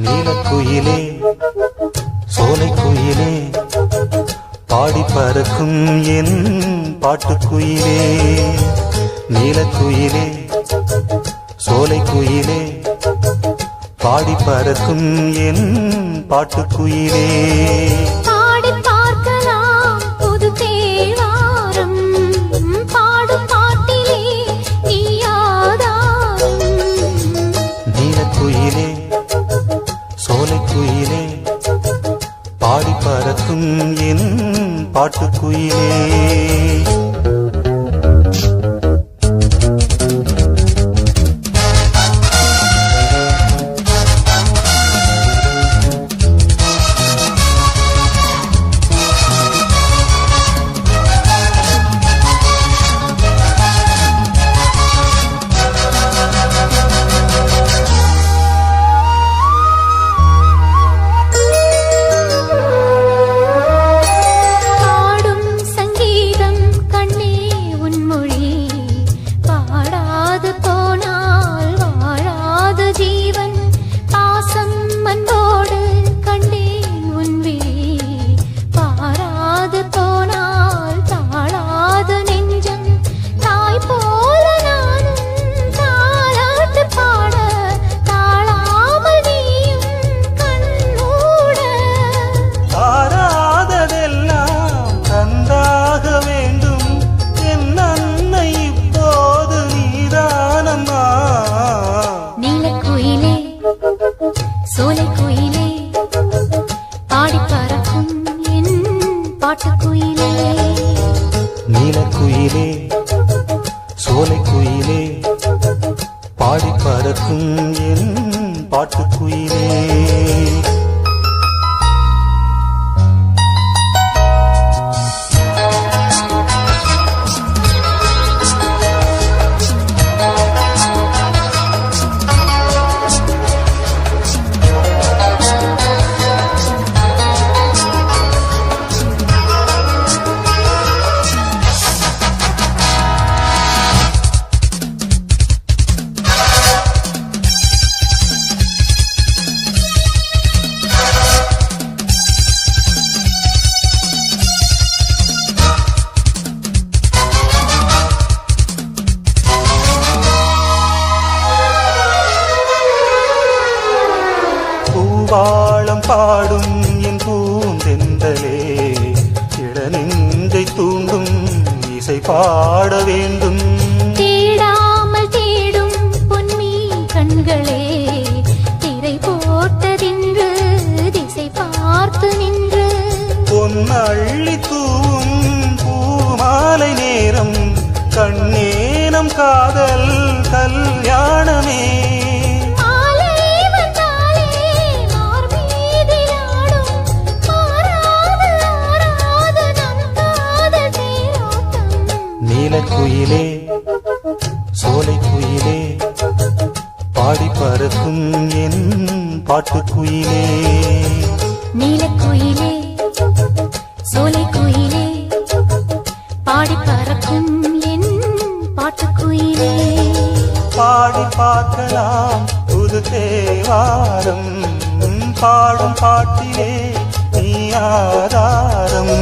நீலக்குயிலே சோலைக்குயிலே பாடி பறக்கும் என் பாட்டுக்குயிலே. நீலக்குயிலே சோலைக்குயிலே பாடி பறக்கும் என் பாட்டுக்குயிலே. நீலக்குயிலே சோலைக்குயிலே பாடி பறக்கும் என் பாட்டுக்குயிலே. சோலைக்குயிலே பாடி பறக்கும் என் பாட்டுக்குயிலே. நீலக்குயிலே சோலைக்குயிலே பாடி பறக்கும் என் பாட்டுக்குயிலே. வாழம் பாடும் என் பூந்தெந்தலே இளநெஞ்சை தூண்டும் இசை பாட வேண்டும். தேடாமல் தேடும் பொன்மீ கண்களே திரை போட்டதின்று திசை பார்த்து நின்று பொன்னள்ளி தூவும் பூமாலை நேரம் கண்ணேனம் காதல் கல்யாணமே. நீலக்குயிலே சோலைக்குயிலே பாடி பறக்கும் என் பாட்டுக்குயிலே. நீலக்குயிலே சோலைக்குயிலே பாடி பறக்கும் என் பாட்டுக்குயிலே. பாடி பார்க்கலாம் புது தேவாரம் பாடும் பாட்டிலே நீ ஆதாரம்.